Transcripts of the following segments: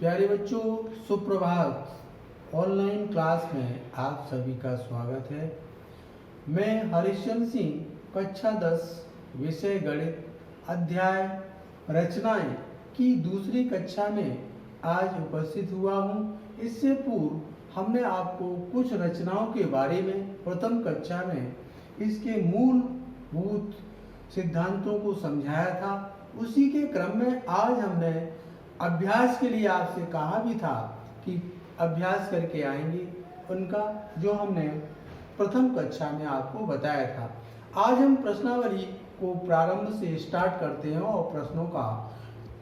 प्यारे बच्चों, सुप्रभात। ऑनलाइन क्लास में आप सभी का स्वागत है। मैं हरिश्चंद्र सिंह, कक्षा 10 विषय गणित अध्याय रचनाएं की दूसरी कक्षा में आज उपस्थित हुआ हूँ। इससे पूर्व हमने आपको कुछ रचनाओं के बारे में प्रथम कक्षा में इसके मूलभूत सिद्धांतों को समझाया था। उसी के क्रम में आज हमने अभ्यास के लिए आपसे कहा भी था कि अभ्यास करके आएंगे उनका, जो हमने प्रथम कक्षा में आपको बताया था। आज हम प्रश्नावली को प्रारंभ से स्टार्ट करते हैं और प्रश्नों का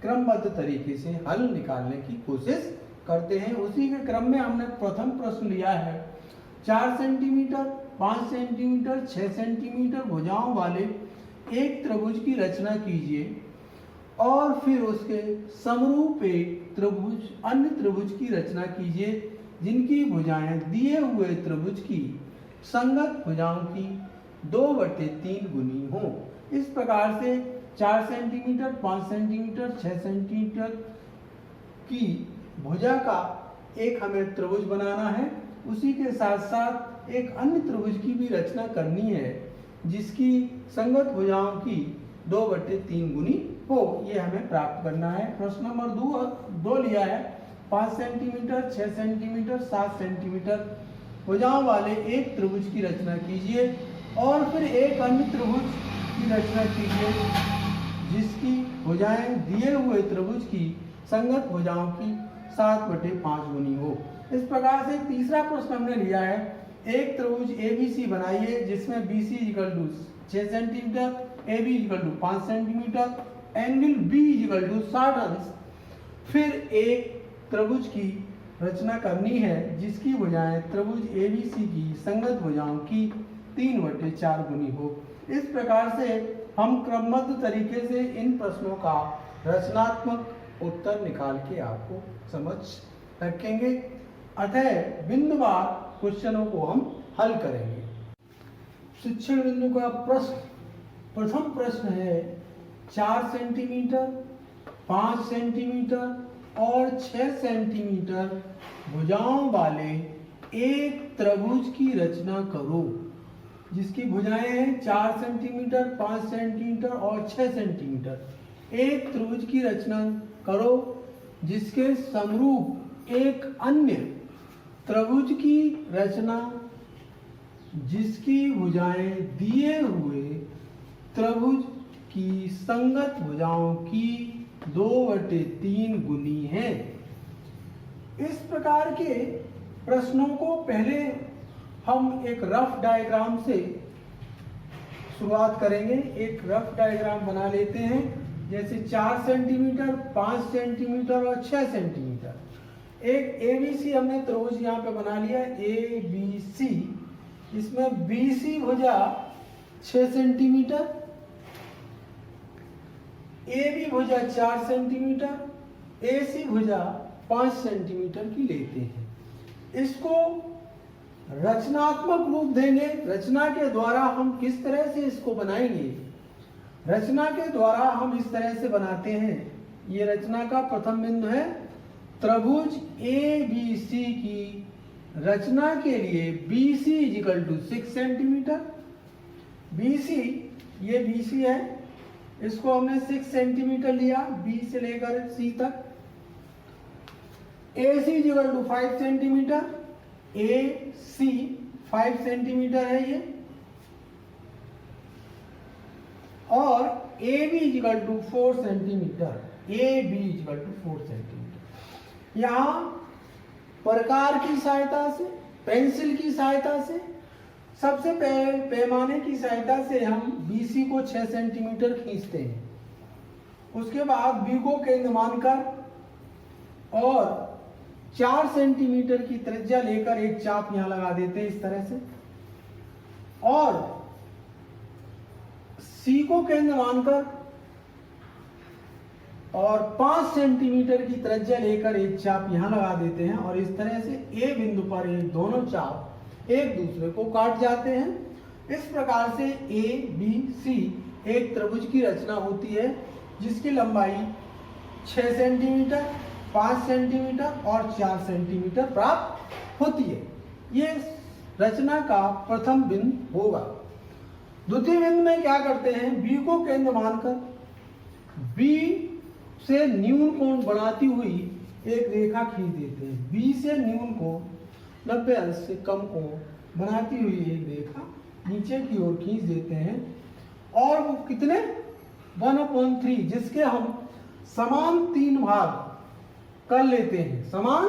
क्रमबद्ध तरीके से हल निकालने की कोशिश करते हैं। उसी के क्रम में हमने प्रथम प्रश्न लिया है 4 सेंटीमीटर, 5 सेंटीमीटर, 6 सेंटीमीटर भुजाओं वाले एक त्रिभुज की रचना कीजिए और फिर उसके समरूप एक त्रिभुज अन्य त्रिभुज की रचना कीजिए जिनकी भुजाएं दिए हुए त्रिभुज की संगत भुजाओं की 2/3 गुनी हो। इस प्रकार से 4 सेंटीमीटर, 5 सेंटीमीटर, 6 सेंटीमीटर की भुजा का एक हमें त्रिभुज बनाना है। उसी के साथ साथ एक अन्य त्रिभुज की भी रचना करनी है जिसकी संगत भुजाओं की 2/3 गुनी हो। ये हमें प्राप्त करना है। प्रश्न नंबर 2 लिया है 5 सेंटीमीटर, 6 सेंटीमीटर, 7 सेंटीमीटर भुजाओं वाले एक त्रिभुज की रचना कीजिए और फिर एक अन्य त्रिभुज की रचना कीजिए जिसकी भुजाएं दिए हुए त्रिभुज की संगत भुजाओं की 7/5 गुनी हो। इस प्रकार से तीसरा प्रश्न हमने लिया है एक त्रिभुज ABC बनाइए जिसमें BC = 6 centimetre, AB = 5 centimetre, angle B = 60 अंश। फिर एक त्रिभुज की रचना करनी है जिसकी भुजाएं त्रिभुज ABC की संगत भुजाओं की 3/4 गुनी हो। इस प्रकार से हम क्रमबद्ध तरीके से इन प्रश्नों का रचनात्मक उत्तर निकाल के आपको समझ रखेंगे। अतः बिंदुवार क्वेश्चनों को हम हल करेंगे। शिक्षण बिंदु का प्रथम प्रश्न है 4 सेंटीमीटर, 5 सेंटीमीटर और 6 सेंटीमीटर भुजाओं वाले एक त्रिभुज की रचना करो जिसकी भुजाएं हैं 4 सेंटीमीटर, 5 सेंटीमीटर और 6 सेंटीमीटर। एक त्रिभुज की रचना करो जिसके समरूप एक अन्य त्रिभुज की रचना जिसकी भुजाएं दिए हुए त्रिभुज की संगत भुजाओं की 2/3 गुनी है। इस प्रकार के प्रश्नों को पहले हम एक रफ डायग्राम से शुरुआत करेंगे। एक रफ डायग्राम बना लेते हैं जैसे 4 सेंटीमीटर, 5 सेंटीमीटर और 6 सेंटीमीटर। एक ABC हमने त्रिभुज यहाँ पे बना लिया ABC। इसमें BC भुजा 6 सेंटीमीटर, AB भुजा 4 सेंटीमीटर, AC भुजा 5 सेंटीमीटर की लेते हैं। इसको रचनात्मक रूप देंगे। रचना के द्वारा हम किस तरह से इसको बनाएंगे? रचना के द्वारा हम इस तरह से बनाते हैं। ये रचना का प्रथम बिंदु है। त्रिभुज ABC की रचना के लिए BC = 6 सेंटीमीटर। BC, ये BC है, इसको हमने 6 सेंटीमीटर लिया B से लेकर C तक। AC = 5 centimetre. AC 5 सेंटीमीटर है ये। और AB = 4 सेंटीमीटर। AB = 4 centimetre. यहाँ प्रकार की सहायता से, पेंसिल की सहायता से, सबसे पैमाने की सहायता से हम BC को 6 सेंटीमीटर खींचते हैं। उसके बाद B को केंद्र मानकर और 4 सेंटीमीटर की त्रिज्या लेकर एक चाप यहां लगा देते हैं इस तरह से, और C को केंद्र मानकर और 5 सेंटीमीटर की त्रिज्या लेकर एक चाप यहां लगा देते हैं और इस तरह से A बिंदु पर ये दोनों चाप एक दूसरे को काट जाते हैं। इस प्रकार से ABC एक त्रिभुज की रचना होती है जिसकी लंबाई 6 सेंटीमीटर, 5 सेंटीमीटर और 4 सेंटीमीटर प्राप्त होती है। ये रचना का प्रथम बिंदु होगा। द्वितीय बिंदु में क्या करते हैं, बी को केंद्र मानकर बी से न्यून कोण बनाती हुई एक रेखा खींच देते हैं। बी से न्यून कोण 90 अंश से कम कोण बनाती हुई एक रेखा नीचे की ओर खींच देते हैं और वो कितने 1/3 जिसके हम समान 3 भाग कर लेते हैं। समान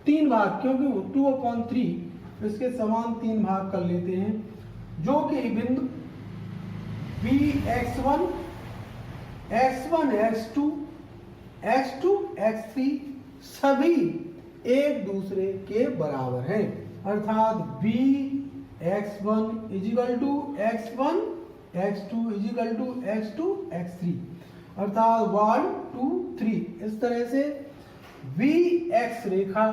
3 भाग क्योंकि 2/3 इसके समान 3 भाग कर लेते हैं, जो कि बिंदु B x1 x2 x2 x3 सभी एक दूसरे के बराबर हैं। अर्थात b x1 equal to x1 x2 equal to x2 x3 अर्थात 1 2 3। इस तरह से Vx रेखा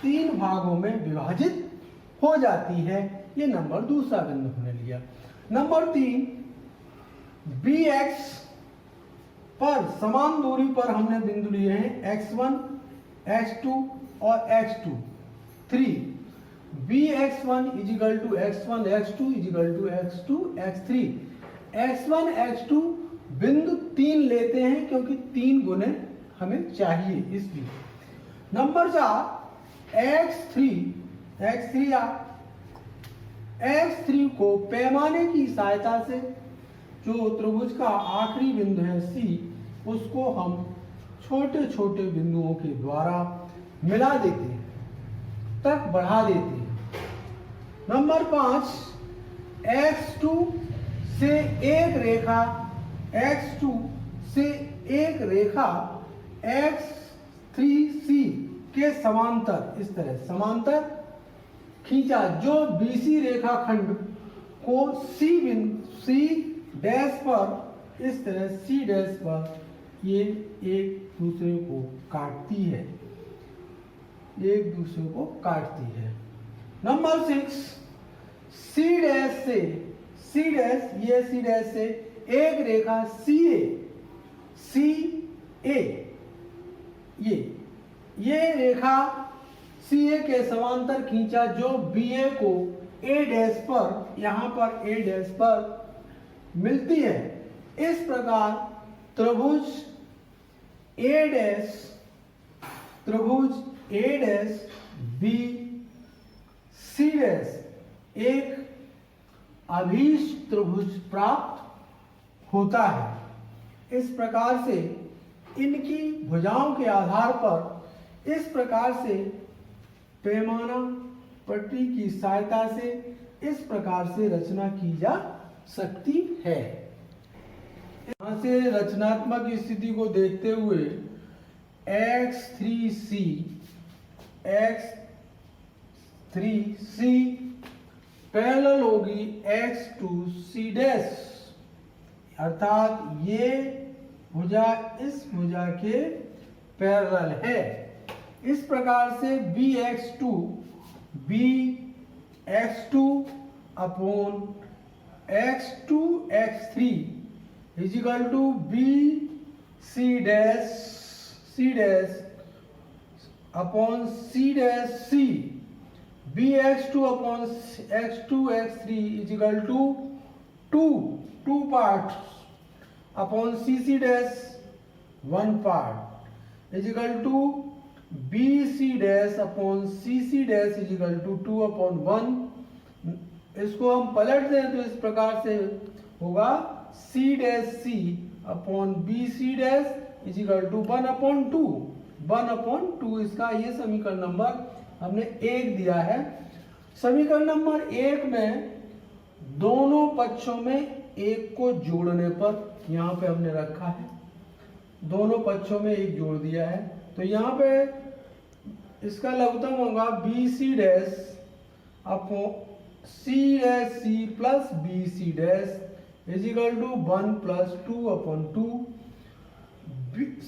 3 भागों में विभाजित हो जाती है। ये नंबर दूसरा बिंदु हमने लिया। नंबर 3, Bx पर समान दूरी पर हमने बिंदु लिए हैं x1 x2 और x2 3। Bx1 is equal to x1 x2 equal to x2 x3 x1 x2 बिंदु 3 लेते हैं क्योंकि 3 गुने हमें चाहिए इसलिए। नंबर 4 x3 को पैमाने की सहायता से जो त्रिभुज का आखिरी बिंदु है C उसको हम छोटे छोटे बिंदुओं के द्वारा मिला देते हैं तक बढ़ा देते हैं। नंबर 5 x2 से एक रेखा x2 से एक रेखा x3c के समांतर इस तरह समांतर खींचा, जो BC रेखाखंड को C डैश पर इस तरह C डैश पर ये एक दूसरे को काटती है, एक दूसरे को काटती है। नंबर 6 C डैश से एक रेखा CA ये रेखा CA के समांतर खींचा, जो BA को A डैश पर यहाँ पर A डैश पर मिलती है। इस प्रकार त्रिभुज A dash B C dash एक अभीष्ट त्रिभुज प्राप्त होता है। इस प्रकार से इनकी भुजाओं के आधार पर इस प्रकार से पैमाना पट्टी की सहायता से इस प्रकार से रचना की जा सकती है। यहाँ से रचनात्मक स्थिति को देखते हुए x3c पैरेलल होगी x2c डैश, अर्थात ये भुजा इस भुजा के पैरेलल है। इस प्रकार से bx2 upon x2 x3 equal to c dash upon c dash c bx2 upon x2 x3 equal to 2 parts upon c dash 1 part equal to bc dash upon cc dash equal to 2/1। इसको हम पलट दें तो इस प्रकार से होगा c dash c upon bc dash equal to 1/2 इसका ये समीकरण नंबर हमने 1 दिया है। समीकरण नंबर 1 में दोनों पक्षों में 1 को जोड़ने पर यहाँ पे हमने रखा है, दोनों पक्षों में 1 जोड़ दिया है, तो यहाँ पे इसका लघुत्तम होगा BC dash upon C dash C plus BC dash equal to 1 plus 2/2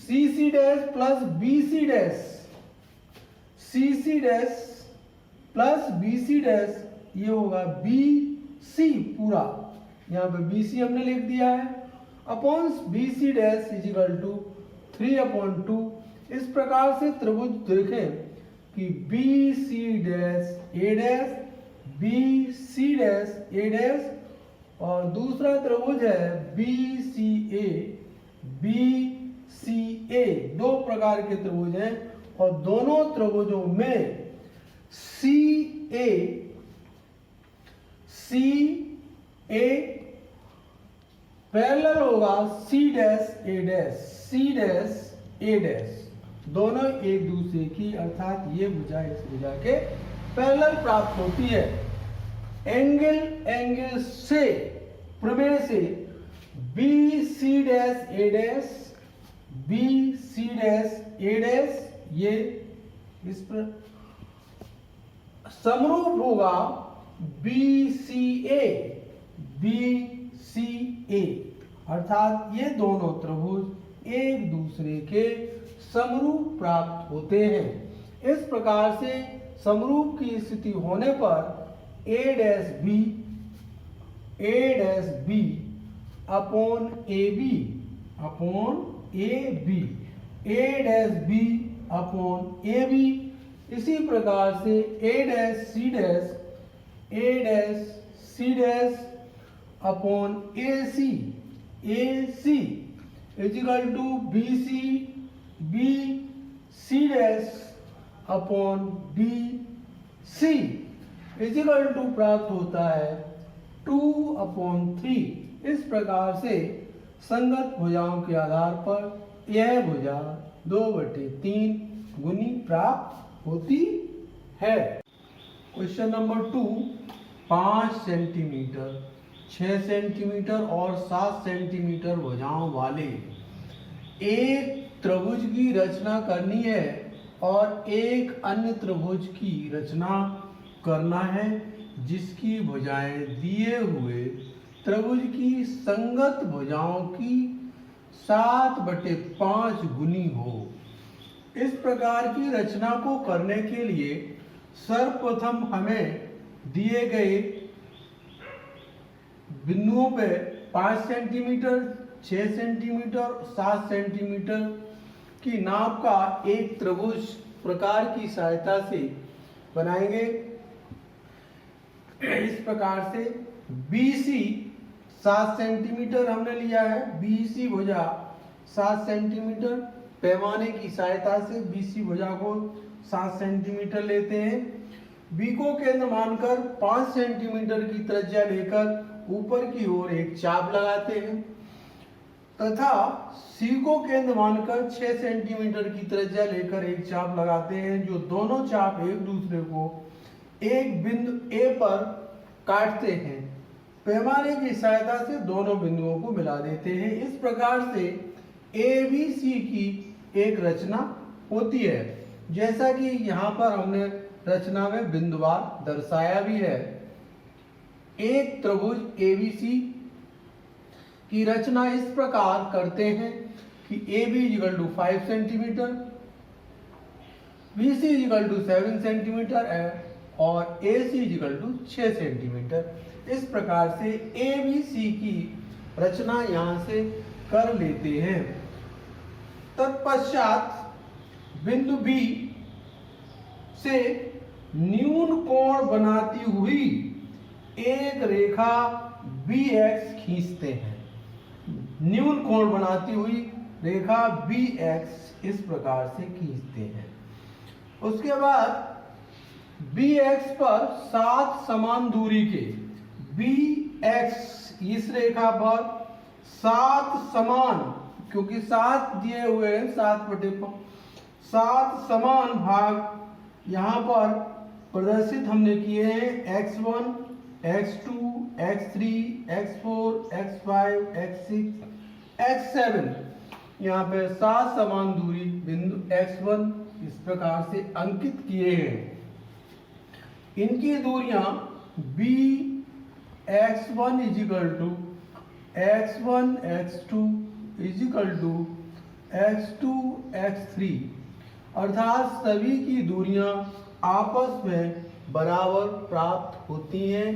CC dash plus BC dash CC dash plus BC dash ये होगा BC पूरा, यहाँ पे BC हमने लिख दिया है upon BC dash equal to 3/2 इस प्रकार से त्रिभुज देखें कि B C dash A dash, B C dash A dash, और दूसरा त्रिभुज है बी सी ए, दो प्रकार के त्रिभुज हैं और दोनों त्रिभुजों में सी ए पैरेलल होगा सी डैश ए डैश, दोनों एक दूसरे की अर्थात ये भुजा इस भुजा के पैरेलल प्राप्त होती है। एंगल से प्रमेय से B C dash A dash ये इस पर समरूप होगा बी सी ए, अर्थात ये दोनों त्रिभुज एक दूसरे के समरूप प्राप्त होते हैं। इस प्रकार से समरूप की स्थिति होने पर A dash B upon A B, A dash B upon A B, इसी प्रकार से A dash C dash upon A C is equal to B C dash upon B C is equal to प्राप्त होता है 2/3। इस प्रकार से संगत भुजाओं के आधार पर यह भुजा 2/3 गुनी प्राप्त होती है। क्वेश्चन नंबर 2, 5 सेंटीमीटर, 6 सेंटीमीटर और 7 सेंटीमीटर भुजाओं वाले एक त्रिभुज की रचना करनी है और एक अन्य त्रिभुज की रचना करना है जिसकी भुजाएं दिए हुए त्रिभुज की संगत भुजाओं की 7/5 गुनी हो। इस प्रकार की रचना को करने के लिए सर्वप्रथम हमें दिए गए बिंदुओं पे 5 सेंटीमीटर, 6 सेंटीमीटर, 7 सेंटीमीटर की नाप का एक त्रिभुज प्रकार की सहायता से बनाएंगे। इस प्रकार से BC 7 सेंटीमीटर हमने लिया है, BC भुजा 7 सेंटीमीटर, पैमाने की सहायता से BC भुजा को 7 सेंटीमीटर लेते हैं। B को केंद्र मानकर 5 सेंटीमीटर की त्रिज्या लेकर ऊपर की ओर एक चाप लगाते हैं तथा C को केंद्र मानकर 6 सेंटीमीटर की त्रिज्या लेकर एक चाप लगाते हैं, जो दोनों चाप एक दूसरे को एक बिंदु A पर काटते हैं। पैमाने की सहायता से दोनों बिंदुओं को मिला देते हैं। इस प्रकार से ABC की एक रचना होती है, जैसा कि यहाँ पर हमने रचना में बिंदुवार दर्शाया भी है। एक त्रिभुज ABC की रचना इस प्रकार करते हैं कि AB = 5 सेंटीमीटर, BC = 7 सेंटीमीटर और AC = 6 सेंटीमीटर। इस प्रकार से ABC की रचना यहाँ से कर लेते हैं। तत्पश्चात बिंदु B से न्यून कोण बनाती हुई एक रेखा BX खींचते हैं। न्यून कोण बनाती हुई रेखा BX इस प्रकार से खींचते हैं। उसके बाद BX पर 7 समान दूरी के BX इस रेखा पर 7 समान, क्योंकि 7 दिए हुए हैं 7 समान भाग यहाँ पर प्रदर्शित हमने किए हैं। X1, X2, X3, X4, X5, X6, X7, यहाँ पे 7 समान दूरी बिंदु X1 इस प्रकार से अंकित किए हैं। इनकी दूरियां BX1 = X1 X2 = X2 X3, अर्थात सभी की दूरियां आपस में बराबर प्राप्त होती हैं,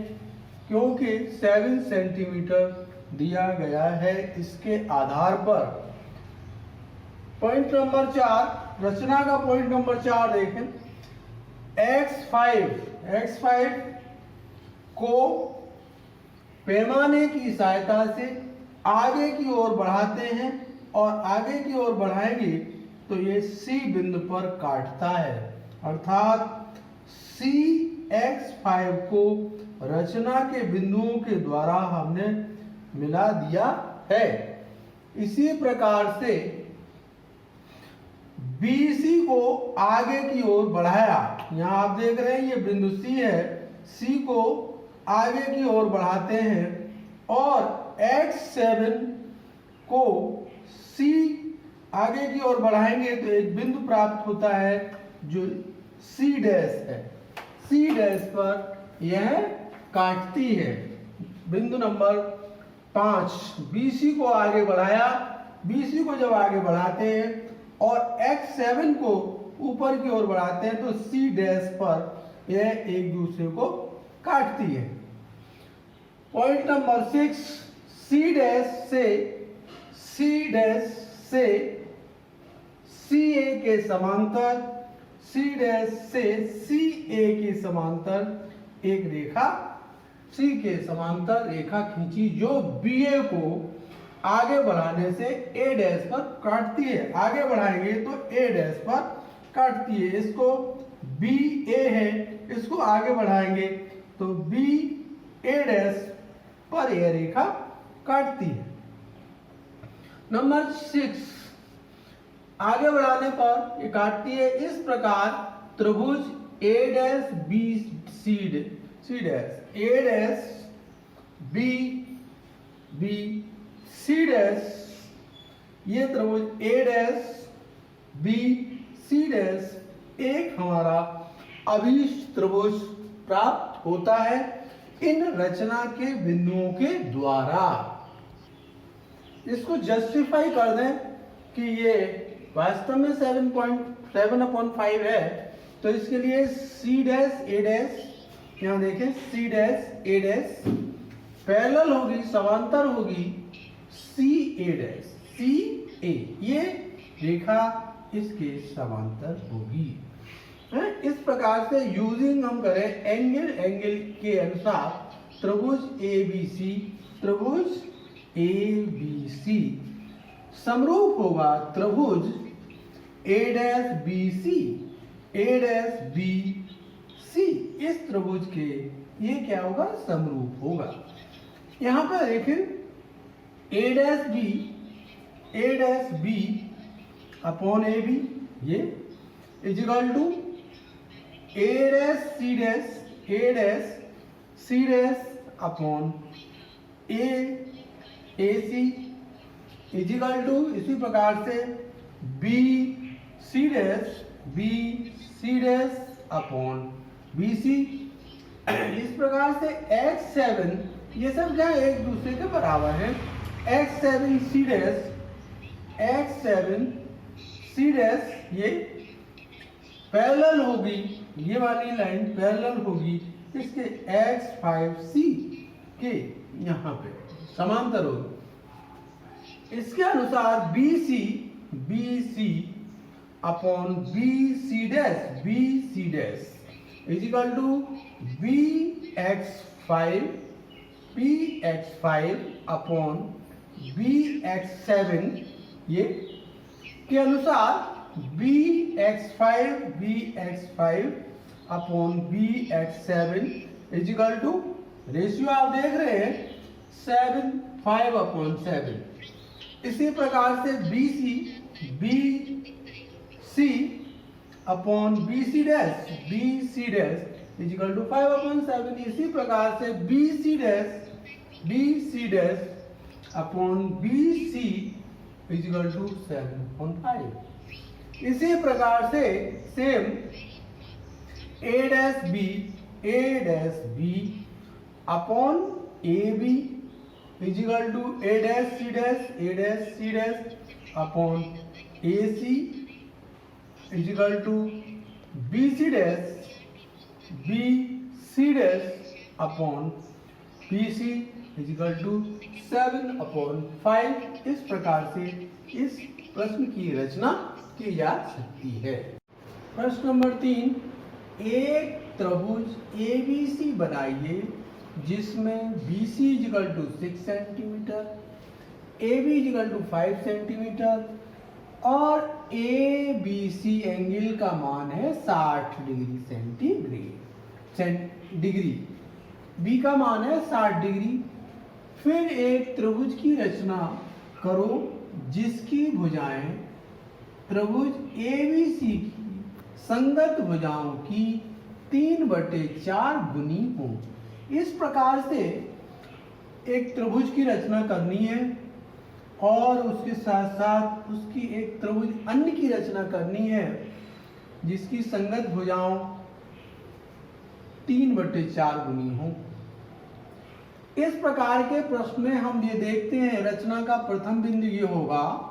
क्योंकि 7 सेंटीमीटर दिया गया है। इसके आधार पर पॉइंट नंबर 4, रचना का पॉइंट नंबर 4 देखें। x5 को पैमाने की सहायता से आगे की ओर बढ़ाते हैं और आगे की ओर बढ़ाएंगे तो ये C बिंदु पर काटता है, अर्थात C x5 को रचना के बिंदुओं के द्वारा हमने मिला दिया है। इसी प्रकार से BC को आगे की ओर बढ़ाया। यहाँ आप देख रहे हैं ये बिंदु C है, C को आगे की ओर बढ़ाते हैं और x7 को C आगे की ओर बढ़ाएंगे तो एक बिंदु प्राप्त होता है जो C डैश है। C डैश पर यह काटती है। बिंदु नंबर 5, BC को आगे बढ़ाया। BC को जब आगे बढ़ाते हैं और x7 को ऊपर की ओर बढ़ाते हैं तो C डैश पर यह एक दूसरे को काटती है। पॉइंट नंबर 6, C डैश से CA के समांतर, C डैश से CA के समांतर एक रेखा, C के समांतर रेखा खींची जो BA को आगे बढ़ाने से A डैश पर काटती है। आगे बढ़ाएंगे तो A डैश पर काटती है। इसको BA है, इसको आगे बढ़ाएंगे तो BA डैश पर यह रेखा काटती है। नंबर 6, आगे बढ़ाने पर ये काटती है। इस प्रकार त्रिभुज A dash B C dash, A dash B C dash, ये त्रिभुज A dash B C dash एक हमारा अभीष्ट त्रिभुज प्राप्त होता है इन रचना के बिंदुओं के द्वारा। इसको जस्टिफाई कर दें कि ये वास्तव में 7.7/5 है तो इसके लिए C डैश A डैश, यहाँ देखें C dash A dash parallel होगी, समांतर होगी CA डैश, CA ये रेखा इसके समांतर होगी। इस प्रकार से यूजिंग हम करें एंगल के अनुसार त्रिभुज ABC समरूप होगा त्रिभुज A डैश BC इस त्रिभुज के ये क्या होगा, समरूप होगा। यहाँ पर देखें A dash B upon AB ये equal to A dash C dash upon AC equal to इसी प्रकार से BC डैश अपॉन BC। इस प्रकार से x7 ये सब क्या एक दूसरे के बराबर है। x7 C डैश ये पैरेलल होगी, ये वाली लाइन पैरेलल होगी इसके x5C के यहाँ पे समांतर होगी। इसके अनुसार BC upon BC dash equal to BX5 upon BX7 ये के अनुसार BX5 upon BX7 is equal two ratio आप देख रहे हैं 7/5/7। इसी प्रकार से BC upon BC dash equal to 5/7। इसी प्रकार से BC dash upon BC equal to 7/5। इसी प्रकार से same A dash B upon AB equal to A dash C dash upon AC equal to BC dash upon BC equal to 7/5। इस प्रकार से इस प्रश्न की रचना की जा सकती है। प्रश्न नंबर 3, एक त्रिभुज ABC बनाइए जिसमें BC = 6 सेंटीमीटर, AB = 5 सेंटीमीटर और ABC एंगल का मान है 60 डिग्री डिग्री, B का मान है 60 डिग्री। फिर एक त्रिभुज की रचना करो जिसकी भुजाएं त्रिभुज ABC की संगत भुजाओं की 3/4 गुनी हो। इस प्रकार से एक त्रिभुज की रचना करनी है और उसके साथ साथ उसकी एक त्रिभुज अन्य की रचना करनी है जिसकी संगत भुजाओं 3/4 गुनी हो। इस प्रकार के प्रश्न में हम ये देखते हैं, रचना का प्रथम बिंदु ये होगा,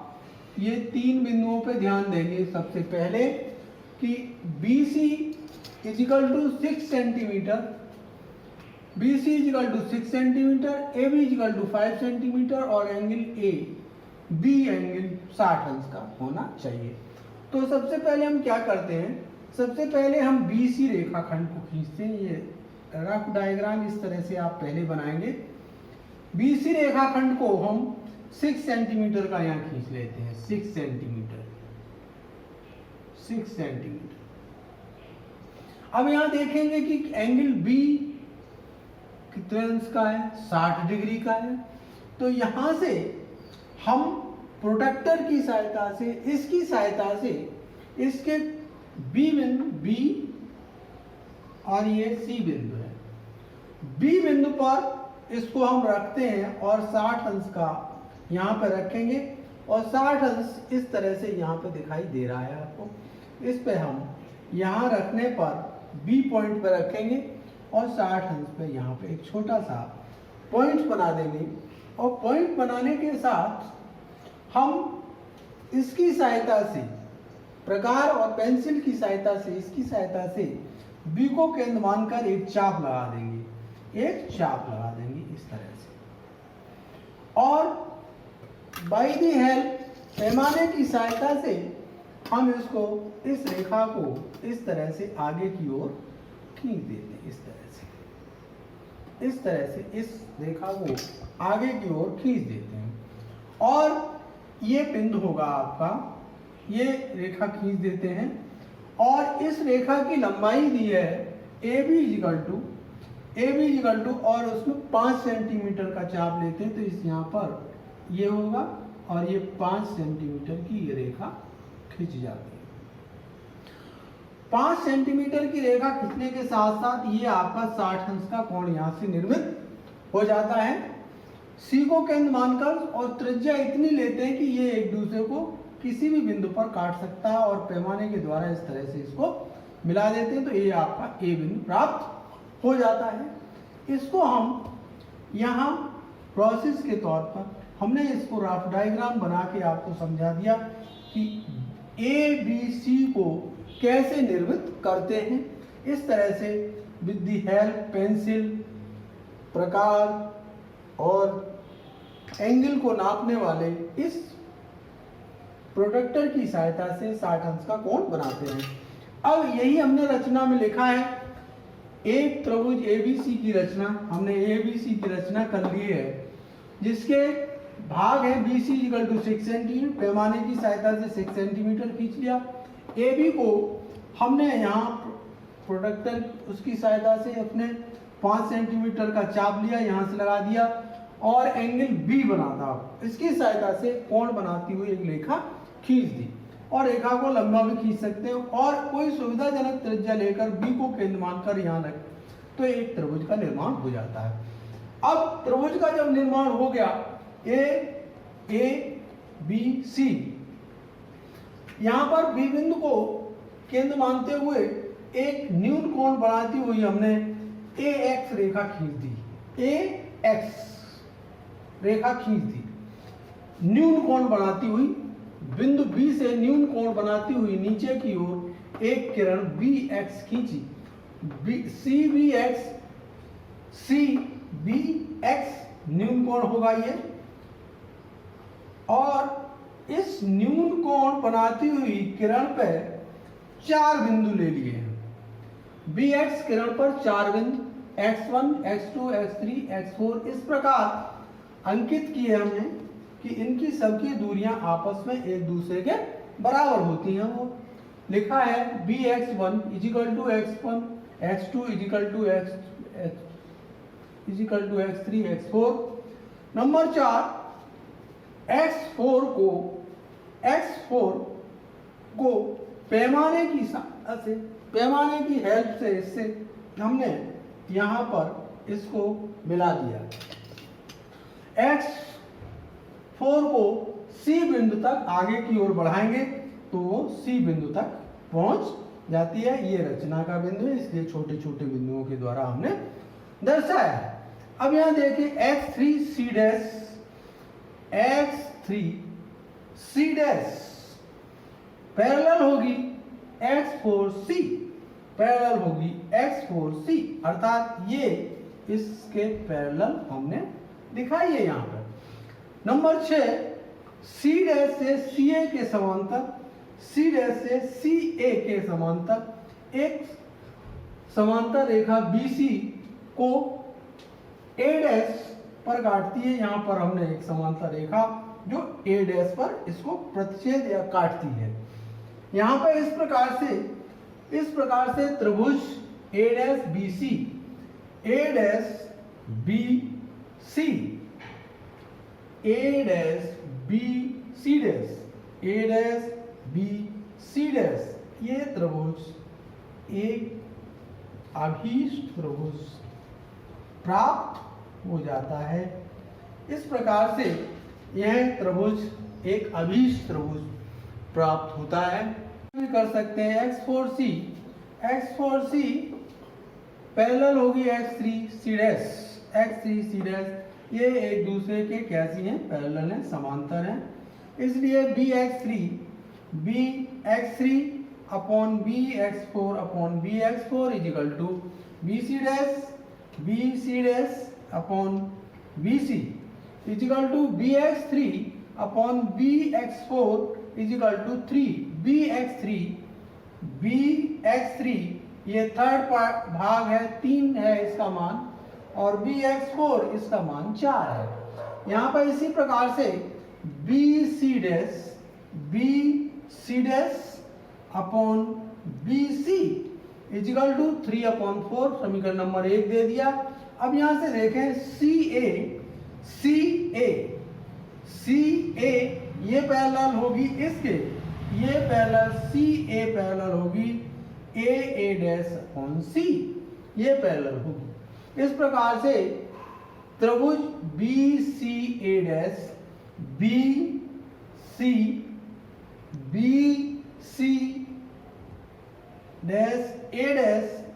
ये 3 बिंदुओं पे ध्यान देंगे। सबसे पहले कि BC = 6 centimetre, BC = 6 centimetre, AB = 5 centimetre और एंगल B एंगल 60 अंश का होना चाहिए। तो सबसे पहले हम क्या करते हैं, सबसे पहले हम BC रेखाखंड को खींचते हैं। ये रफ डायग्राम इस तरह से आप पहले बनाएंगे। BC रेखाखंड को हम 6 सेंटीमीटर का यहाँ खींच लेते हैं। 6 सेंटीमीटर। अब यहाँ देखेंगे कि एंगल B कितने अंश का है, 60 डिग्री का है। तो यहाँ से हम प्रोट्रैक्टर की सहायता से, इसकी सहायता से इसके B बिंदु, B और ये C बिंदु है, B बिंदु पर इसको हम रखते हैं और 60 अंश का यहाँ पे रखेंगे और 60 अंश इस तरह से यहाँ पे दिखाई दे रहा है आपको। इस पे हम यहाँ रखने पर B पॉइंट पर रखेंगे और 60 अंश पे यहाँ पे एक छोटा सा पॉइंट बना देंगे और पॉइंट बनाने के साथ हम इसकी सहायता से, प्रकार और पेंसिल की सहायता से, इसकी सहायता से B को केंद्र मानकर एक चाप लगा देंगे, इस तरह से। और बाय द हेल्प पैमाने की सहायता से हम इसको, इस रेखा को इस तरह से आगे की ओर खींच देते हैं। इस तरह से इस रेखा को आगे की ओर खींच देते हैं और ये बिंदु होगा आपका, ये रेखा खींच देते हैं और इस रेखा की लंबाई दी है AB = और उसमें 5 सेंटीमीटर का चाप लेते हैं। तो इस यहाँ पर ये होगा और ये 5 सेंटीमीटर की ये रेखा खींच जाती है। 5 सेंटीमीटर की रेखा खींचने के साथ साथ ये आपका 60 अंश का कोण यहाँ से निर्मित हो जाता है। C को केंद्र मानकर और त्रिज्या इतनी लेते हैं कि ये एक दूसरे को किसी भी बिंदु पर काट सकता है और पैमाने के द्वारा इस तरह से इसको मिला देते हैं। तो ये आपका A बिंदु प्राप्त हो जाता है। इसको हम यहाँ प्रोसेस के तौर पर हमने इसको रफ डायग्राम बना के आपको समझा दिया कि ABC को कैसे निर्मित करते हैं। इस तरह से विद द हेल्प पेंसिल, प्रकार और एंगल को नापने वाले इस प्रोट्रैक्टर की सहायता से 60 अंश का कोण बनाते हैं। अब यही हमने रचना में लिखा है, एक त्रिभुज ABC की रचना, हमने ABC की रचना कर ली है जिसके भाग है BC = 6 सेंटीमीटर, पैमाने की सहायता से 6 सेंटीमीटर खींच लिया। AB को हमने यहाँ प्रोट्रैक्टर उसकी सहायता से अपने 5 सेंटीमीटर का चाप लिया, यहाँ से लगा दिया और एंगल B बना था, इसकी सहायता से कोण बनाती हुई एक रेखा खींच दी और रेखा को लंबा भी खींच सकते हैं और कोई सुविधाजनक त्रिज्या लेकर B को केंद्र मानकर यहाँ रख तो एक त्रिभुज का निर्माण हो जाता है। अब त्रिभुज का जब निर्माण हो गया ABC, यहाँ पर B बिंदु को केंद्र मानते हुए एक न्यून कोण बनाती हुई हमने AX रेखा खींच दी, AX रेखा खींच दी, न्यून कोण बनाती हुई बिंदु B से न्यून कोण बनाती हुई नीचे की ओर एक किरण BX खींची, CBX न्यून कोण होगा ये, और इस न्यून कोण बनाती हुई किरण पर 4 बिंदु ले लिए हैं। Bx किरण पर 4 बिंदु x1, x2, x3, x4 इस प्रकार अंकित किए हमने कि इनकी सबकी दूरियां आपस में एक दूसरे के बराबर होती हैं। वो लिखा है Bx1 = x1, x2 = x3, x4। Number 4 x4 को पैमाने की हेल्प से इससे हमने यहां पर इसको मिला दिया। x4 को C बिंदु तक आगे की ओर बढ़ाएंगे तो वो C बिंदु तक पहुंच जाती है। ये रचना का बिंदु है, इसलिए छोटे छोटे बिंदुओं के द्वारा हमने दर्शाया है। अब यहां देखिए x3C पैरेलल होगी x4C अर्थात ये इसके पैरेलल हमने दिखाई है यहां पर। नंबर 6 C' से CA के समांतर एक समांतर रेखा BC को A' पर काटती है। यहां पर हमने एक समांतर रेखा जो A' पर इसको प्रतिच्छेद या काटती है। यहां पर इस प्रकार से त्रिभुज A'BC ये त्रिभुज एक अभीष्ट त्रिभुज प्राप्त हो जाता है। इस प्रकार से यह त्रिभुज एक अभीष्ट त्रिभुज प्राप्त होता है। भी कर सकते हैं x4C पैरेलल होगी x3C'। ये एक दूसरे के कैसी हैं, पैरेलल हैं, समांतर हैं। इसलिए Bx3 upon Bx4 upon Bx4 = BC' upon BC = Bx3 upon Bx4 = 3 Bx3 ये थर्ड भाग है, 3 है इसका मान, और Bx4 इसका मान 4 है। यहाँ पर इसी प्रकार से BC' upon BC = 3/4 समीकरण नंबर 1 दे दिया। अब यहाँ से देखें CA ये पैरेलल होगी इसके, ये पैरेलल CA पैरेलल होगी AA' ये पैरेलल होगी। इस प्रकार से त्रिभुज BCA'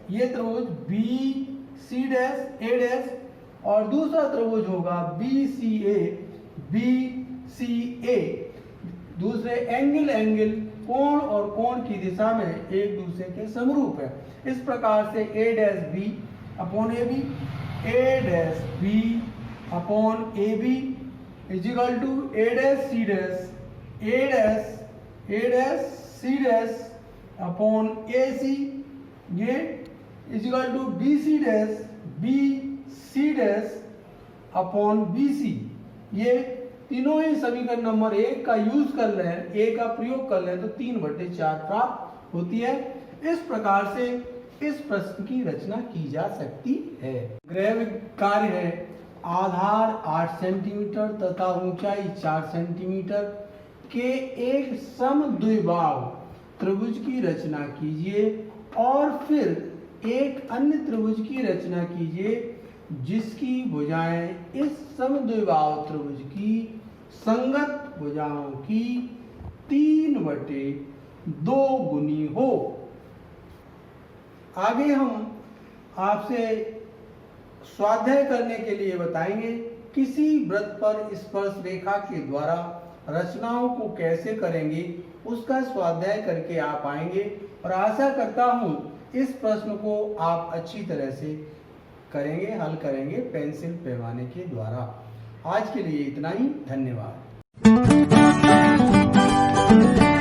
ये त्रिभुज BC'A' और दूसरा त्रिभुज होगा BCA दूसरे एंगल कोण और कोण की दिशा में एक दूसरे के समरूप है। इस प्रकार से A'B upon AB = upon AC ये = BC' upon BC। ये तीनों ही समीकरण नंबर 1 का यूज कर रहे हैं, A का प्रयोग कर रहे हैं तो 3/4 प्राप्त होती है। इस प्रकार से इस प्रश्न की रचना की जा सकती है। गृह कार्य है, आधार 8 सेंटीमीटर तथा ऊंचाई 4 सेंटीमीटर के एक समद्विबाहु त्रिभुज की रचना कीजिए और फिर एक अन्य त्रिभुज की रचना कीजिए जिसकी भुजाएं इस समद्विबाहु त्रिभुज की संगत भुजाओं की 3/2 गुनी हो। आगे हम आपसे स्वाध्याय करने के लिए बताएंगे किसी वृत्त पर स्पर्श रेखा के द्वारा रचनाओं को कैसे करेंगे, उसका स्वाध्याय करके आप आएंगे और आशा करता हूं इस प्रश्न को आप अच्छी तरह से करेंगे, हल करेंगे पेंसिल पैमाने के द्वारा। आज के लिए इतना ही, धन्यवाद। हैं।